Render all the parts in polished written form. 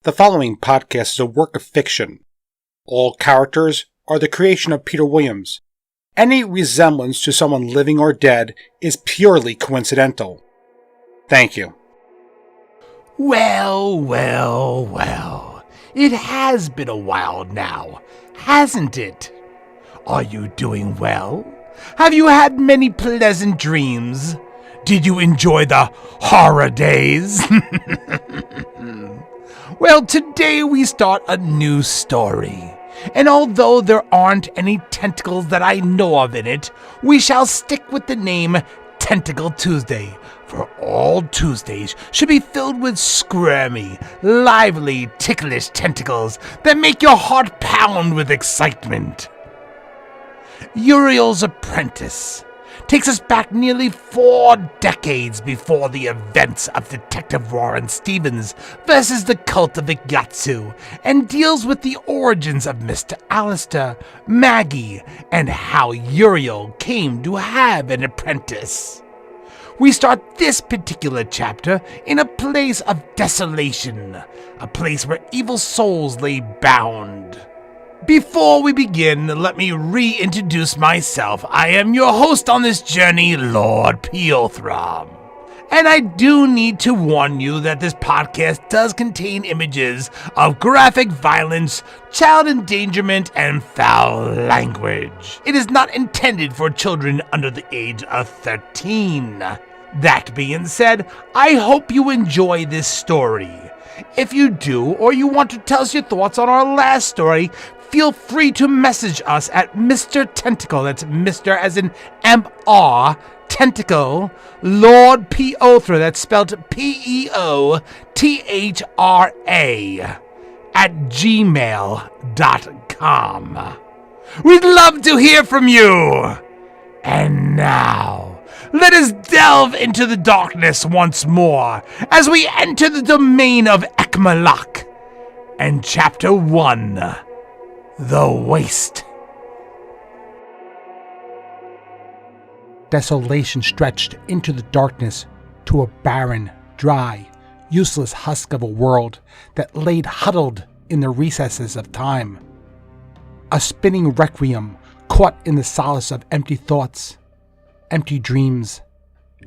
The following podcast is a work of fiction. All characters are the creation of Peter Williams. Any resemblance to someone living or dead is purely coincidental. Thank you. Well. It has been a while now, hasn't it? Are you doing well? Have you had many pleasant dreams? Did you enjoy the horror days? Well, today we start a new story. And although there aren't any tentacles that I know of in it, we shall stick with the name Tentacle Tuesday, for all Tuesdays should be filled with squirmy, lively, ticklish tentacles that make your heart pound with excitement. Uriel's Apprentice takes us back nearly 4 decades before the events of Detective Warren Stevens versus the cult of Ickyatsu, and deals with the origins of Mr. Allister, Maggie, and how Uriel came to have an apprentice. We start this particular chapter in a place of desolation, a place where evil souls lay bound. Before we begin, let me reintroduce myself. I am your host on this journey, Lord Peothra. And I do need to warn you that this podcast does contain images of graphic violence, child endangerment, and foul language. It is not intended for children under the age of 13. That being said, I hope you enjoy this story. If you do, or you want to tell us your thoughts on our last story, feel free to message us at Mr. Tentacle, that's Mr. as in M-R, Tentacle, Lord Peothra, that's spelled Peothra, at gmail.com. We'd love to hear from you! And now, let us delve into the darkness once more as we enter the domain of Ekmalak and Chapter 1, The Waste. Desolation stretched into the darkness to a barren, dry, useless husk of a world that laid huddled in the recesses of time. A spinning requiem caught in the solace of empty thoughts, empty dreams,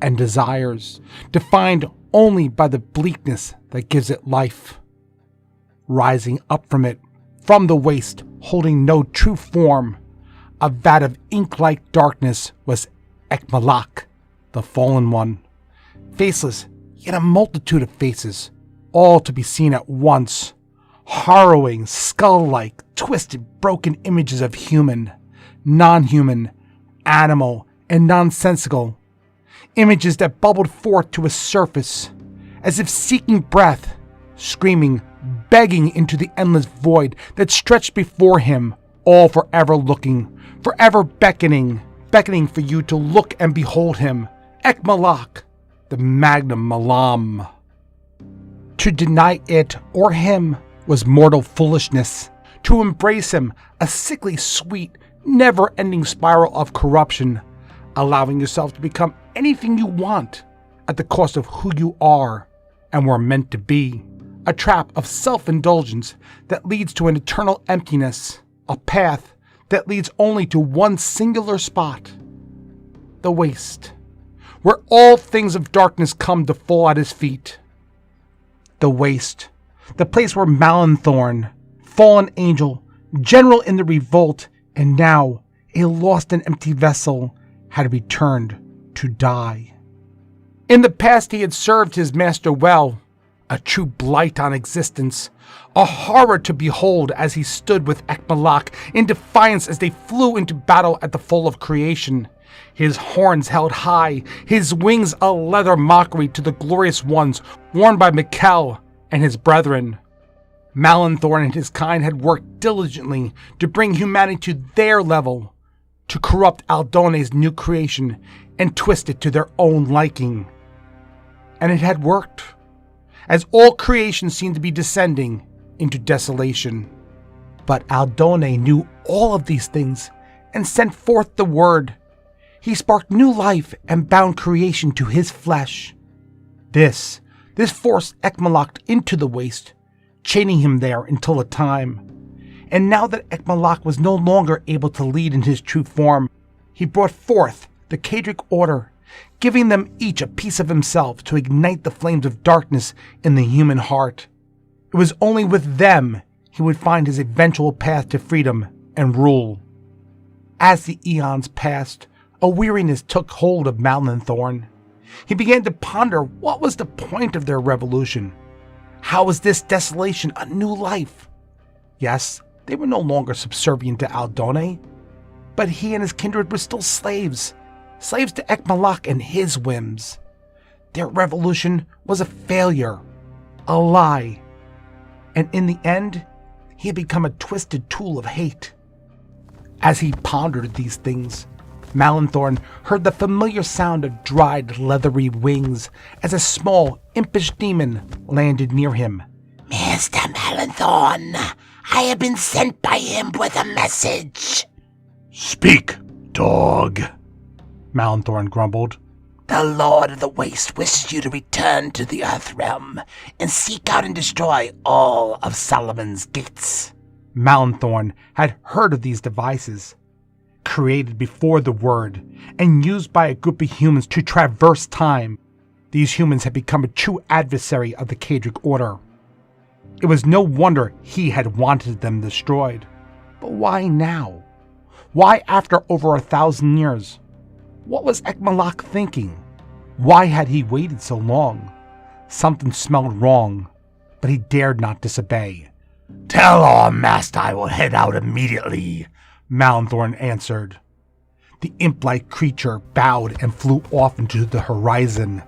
and desires, defined only by the bleakness that gives it life. Rising up from it, from the waste, holding no true form, a vat of ink-like darkness was Ekmalak, the fallen one. Faceless, yet a multitude of faces, all to be seen at once. Harrowing, skull-like, twisted, broken images of human, non-human, animal, and nonsensical. Images that bubbled forth to a surface, as if seeking breath, screaming, begging into the endless void that stretched before him, all forever looking, forever beckoning for you to look and behold him, Ekmalak, the Magnum Malam. To deny it or him was mortal foolishness. To embrace him, a sickly, sweet, never-ending spiral of corruption, allowing yourself to become anything you want at the cost of who you are and were meant to be. A trap of self-indulgence that leads to an eternal emptiness, a path that leads only to one singular spot, the waste, where all things of darkness come to fall at his feet. The waste, the place where Malanthorn, fallen angel, general in the revolt, and now a lost and empty vessel, had returned to die. In the past he had served his master well, a true blight on existence, a horror to behold as he stood with Ekmalak in defiance as they flew into battle at the fall of creation, his horns held high, his wings a leather mockery to the glorious ones worn by Mikkel and his brethren. Malanthorn and his kind had worked diligently to bring humanity to their level, to corrupt Aldone's new creation and twist it to their own liking. And it had worked, as all creation seemed to be descending into desolation. But Aldone knew all of these things and sent forth the word. He sparked new life and bound creation to his flesh. This forced Ekmalak into the waste, chaining him there until a time. And now that Ekmalak was no longer able to lead in his true form, he brought forth the Kadric Order, giving them each a piece of himself to ignite the flames of darkness in the human heart. It was only with them he would find his eventual path to freedom and rule. As the eons passed, a weariness took hold of Malinthorn. He began to ponder what was the point of their revolution. How was this desolation a new life? Yes, they were no longer subservient to Aldone, but he and his kindred were still slaves to Ekmalak and his whims. Their revolution was a failure, a lie, and in the end, he had become a twisted tool of hate. As he pondered these things, Malinthorn heard the familiar sound of dried, leathery wings as a small, impish demon landed near him. Mr. Malinthorn, I have been sent by him with a message. Speak, dog, Malinthorn grumbled. The Lord of the Waste wishes you to return to the Earth Realm and seek out and destroy all of Solomon's gates. Malinthorn had heard of these devices, created before the Word and used by a group of humans to traverse time. These humans had become a true adversary of the Kadric Order. It was no wonder he had wanted them destroyed. But why now? Why after over 1,000 years? What was Ekmalak thinking? Why had he waited so long? Something smelled wrong, but he dared not disobey. Tell our master I will head out immediately, Malinthorn answered. The imp-like creature bowed and flew off into the horizon.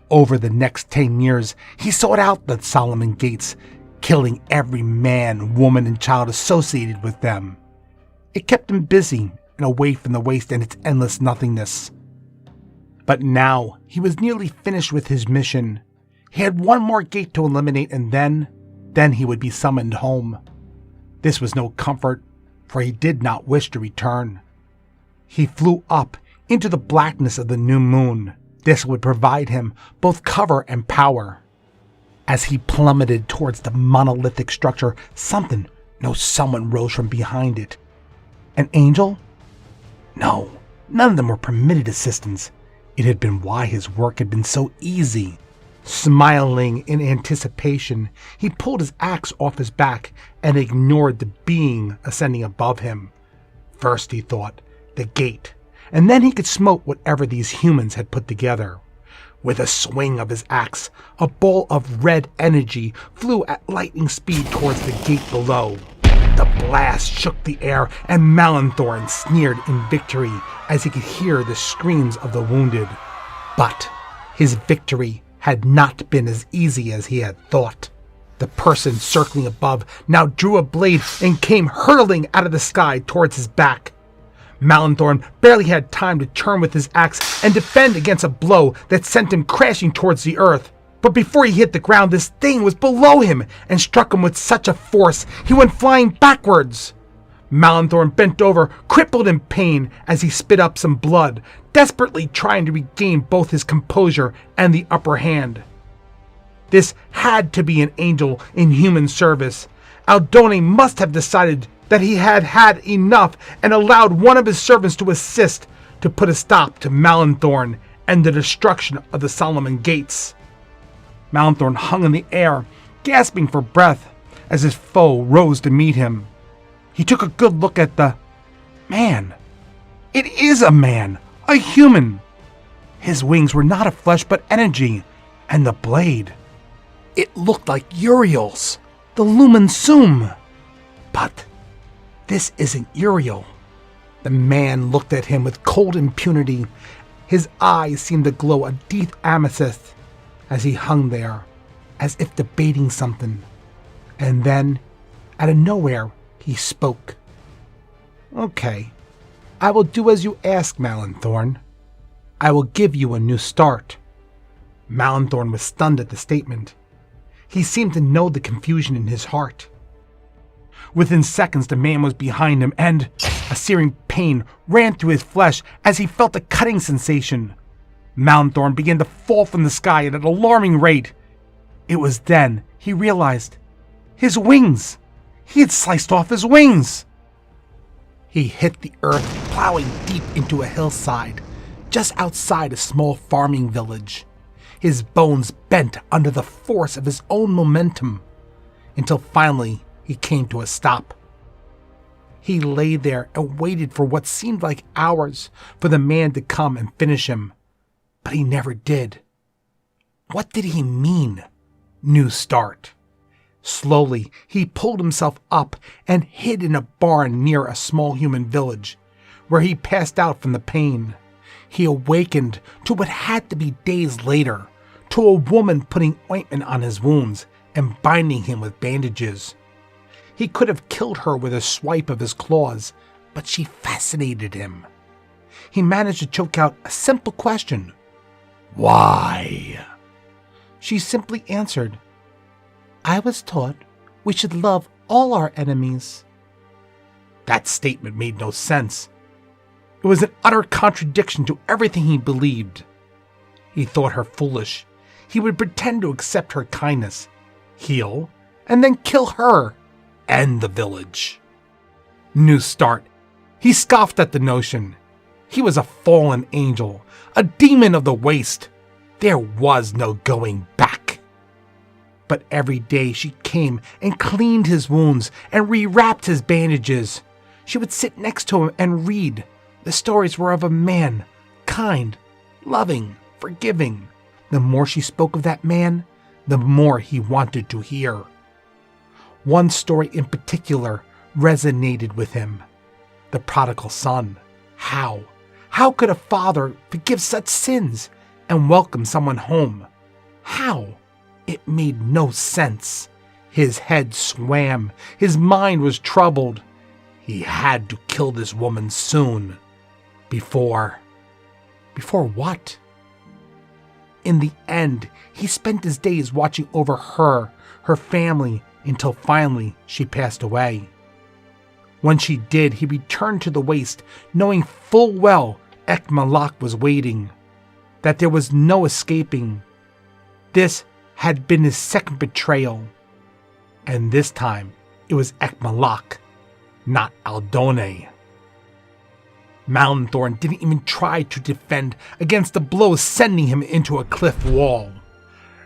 Over the next 10 years, he sought out the Solomon Gates, killing every man, woman, and child associated with them. It kept him busy and away from the waste and its endless nothingness. But now he was nearly finished with his mission. He had one more gate to eliminate, and then he would be summoned home. This was no comfort, for he did not wish to return. He flew up into the blackness of the new moon. This would provide him both cover and power. As he plummeted towards the monolithic structure, someone rose from behind it. An angel? No, none of them were permitted assistance. It had been why his work had been so easy. Smiling in anticipation, he pulled his axe off his back and ignored the being ascending above him. First, he thought, the gate, and then he could smote whatever these humans had put together. With a swing of his axe, a ball of red energy flew at lightning speed towards the gate below. The blast shook the air, and Malinthorn sneered in victory as he could hear the screams of the wounded. But his victory had not been as easy as he had thought. The person circling above now drew a blade and came hurtling out of the sky towards his back. Malinthorn barely had time to turn with his axe and defend against a blow that sent him crashing towards the earth. But before he hit the ground, this thing was below him and struck him with such a force he went flying backwards. Malinthorn bent over, crippled in pain as he spit up some blood, desperately trying to regain both his composure and the upper hand. This had to be an angel in human service. Aldone must have decided that he had had enough and allowed one of his servants to assist to put a stop to Malinthorn and the destruction of the Solomon Gates. Malinthorn hung in the air, gasping for breath as his foe rose to meet him. He took a good look at the man. It is a man, a human. His wings were not of flesh but energy, and the blade. It looked like Uriel's, the Lumen Sum. But this isn't Uriel. The man looked at him with cold impunity. His eyes seemed to glow a deep amethyst as he hung there, as if debating something. And then, out of nowhere, he spoke. Okay, I will do as you ask, Malinthorn. I will give you a new start. Malinthorn was stunned at the statement. He seemed to know the confusion in his heart. Within seconds, the man was behind him, and a searing pain ran through his flesh as he felt a cutting sensation. Malinthorn began to fall from the sky at an alarming rate. It was then he realized his wings. He had sliced off his wings. He hit the earth, plowing deep into a hillside, just outside a small farming village. His bones bent under the force of his own momentum, until finally he came to a stop. He lay there and waited for what seemed like hours for the man to come and finish him, but he never did. What did he mean? New start. Slowly, he pulled himself up and hid in a barn near a small human village, where he passed out from the pain. He awakened to what had to be days later, to a woman putting ointment on his wounds and binding him with bandages. He could have killed her with a swipe of his claws, but she fascinated him. He managed to choke out a simple question. Why? She simply answered, I was taught we should love all our enemies. That statement made no sense. It was an utter contradiction to everything he believed. He thought her foolish. He would pretend to accept her kindness, heal, and then kill her and the village. New start. He scoffed at the notion. He was a fallen angel, a demon of the waste. There was no going back. But every day she came and cleaned his wounds and rewrapped his bandages. She would sit next to him and read. The stories were of a man, kind, loving, forgiving. The more she spoke of that man, the more he wanted to hear. One story in particular resonated with him. The prodigal son. How? How could a father forgive such sins and welcome someone home? How? It made no sense. His head swam. His mind was troubled. He had to kill this woman soon. Before what? In the end, he spent his days watching over her family, until finally she passed away. When she did, he returned to the waste, knowing full well Ekmalak was waiting, that there was no escaping. This had been his second betrayal, and this time it was Ekmalak, not Aldone. Mountainthorn didn't even try to defend against the blow sending him into a cliff wall.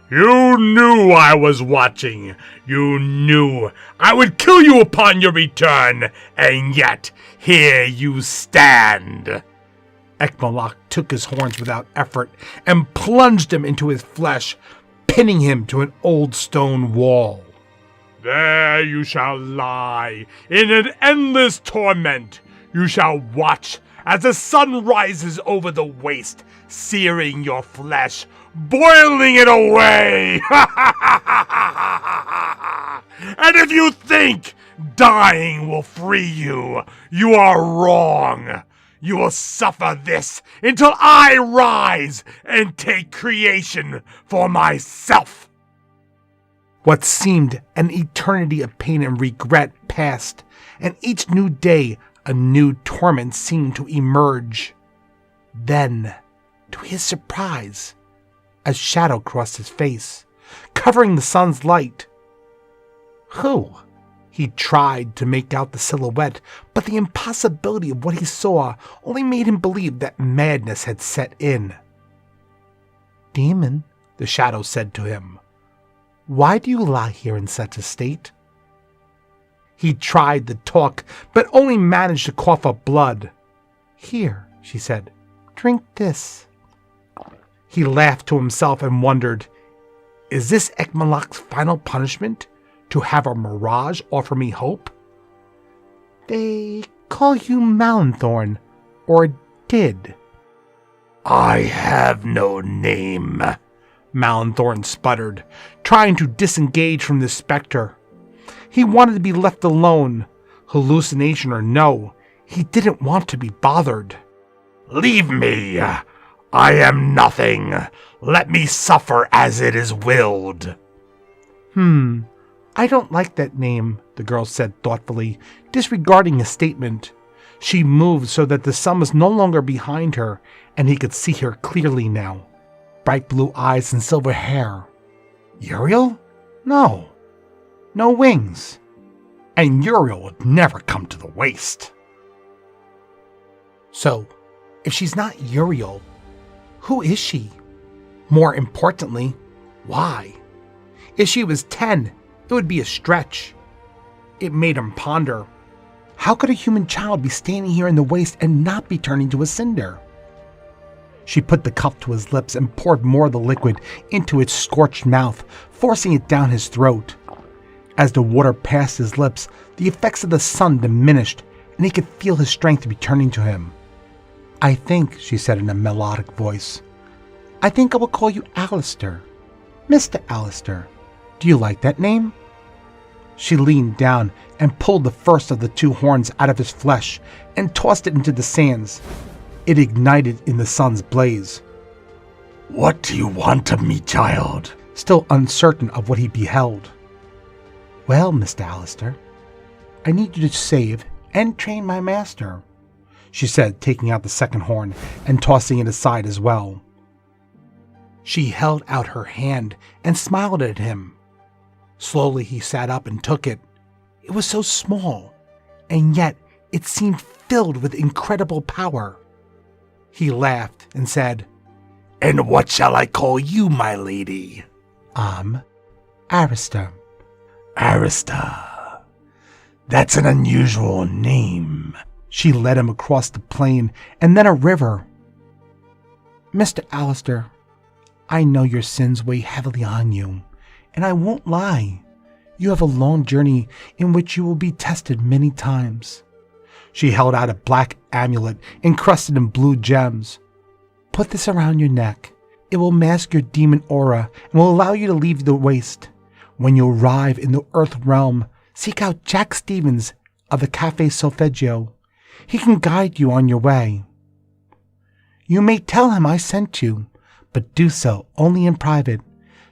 You knew I was watching. You knew I would kill you upon your return, and yet here you stand. Ekmalak took his horns without effort and plunged them into his flesh, pinning him to an old stone wall. There you shall lie in an endless torment. You shall watch as the sun rises over the waste, searing your flesh, boiling it away. And if you think dying will free you, you are wrong. You will suffer this until I rise and take creation for myself. What seemed an eternity of pain and regret passed, and each new day a new torment seemed to emerge. Then, to his surprise, a shadow crossed his face, covering the sun's light. Who? He tried to make out the silhouette, but the impossibility of what he saw only made him believe that madness had set in. Demon, the shadow said to him, why do you lie here in such a state? He tried to talk, but only managed to cough up blood. Here, she said, drink this. He laughed to himself and wondered, is this Ekmalak's final punishment? To have a mirage offer me hope? They call you Mountainthorn, or did. I have no name, Mountainthorn sputtered, trying to disengage from the specter. He wanted to be left alone. Hallucination or no, he didn't want to be bothered. Leave me. I am nothing. Let me suffer as it is willed. I don't like that name, the girl said thoughtfully, disregarding his statement. She moved so that the sun was no longer behind her, and he could see her clearly now. Bright blue eyes and silver hair. Uriel? No wings. And Uriel would never come to the waste. So, if she's not Uriel, who is she? More importantly, why? If she was 10, it would be a stretch. It made him ponder. How could a human child be standing here in the waste and not be turning to a cinder? She put the cup to his lips and poured more of the liquid into its scorched mouth, forcing it down his throat. As the water passed his lips, the effects of the sun diminished, and he could feel his strength returning to him. I think, she said in a melodic voice, I think I will call you Allister. Mr. Allister. Do you like that name? She leaned down and pulled the first of the 2 horns out of his flesh and tossed it into the sands. It ignited in the sun's blaze. What do you want of me, child? Still uncertain of what he beheld. Well, Mr. Allister, I need you to save and train my master, she said, taking out the second horn and tossing it aside as well. She held out her hand and smiled at him. Slowly he sat up and took it. It was so small, and yet it seemed filled with incredible power. He laughed and said, And what shall I call you, my lady? Allister. Allister. That's an unusual name. She led him across the plain and then a river. Mr. Allister, I know your sins weigh heavily on you, and I won't lie. You have a long journey in which you will be tested many times. She held out a black amulet encrusted in blue gems. Put this around your neck. It will mask your demon aura and will allow you to leave the waste. When you arrive in the Earth realm, seek out Jack Stevens of the Cafe Solfeggio. He can guide you on your way. You may tell him I sent you, but do so only in private.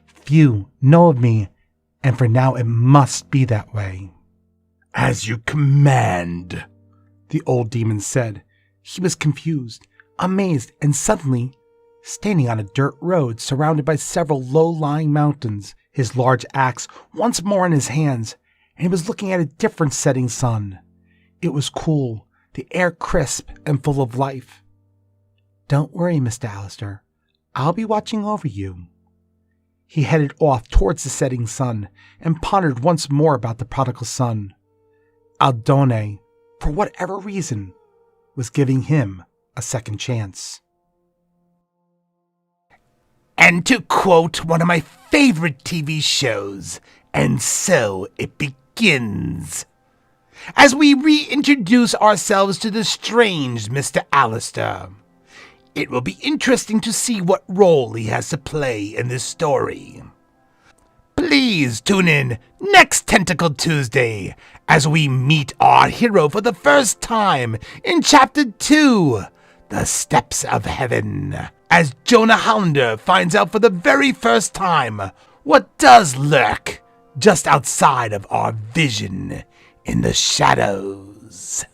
Few know of me, and for now it must be that way. As you command, the old demon said. He was confused, amazed, and suddenly, standing on a dirt road surrounded by several low-lying mountains, his large axe once more in his hands, and he was looking at a different setting sun. It was cool, the air crisp and full of life. Don't worry, Mr. Allister. I'll be watching over you. He headed off towards the setting sun and pondered once more about the prodigal son. Aldone, for whatever reason, was giving him a second chance. And to quote one of my favorite TV shows, and so it begins. As we reintroduce ourselves to the strange Mr. Allister, it will be interesting to see what role he has to play in this story. Please tune in next Tentacle Tuesday as we meet our hero for the first time in Chapter 2, The Steps of Heaven, as Jonah Hollander finds out for the very first time what does lurk just outside of our vision in the shadows.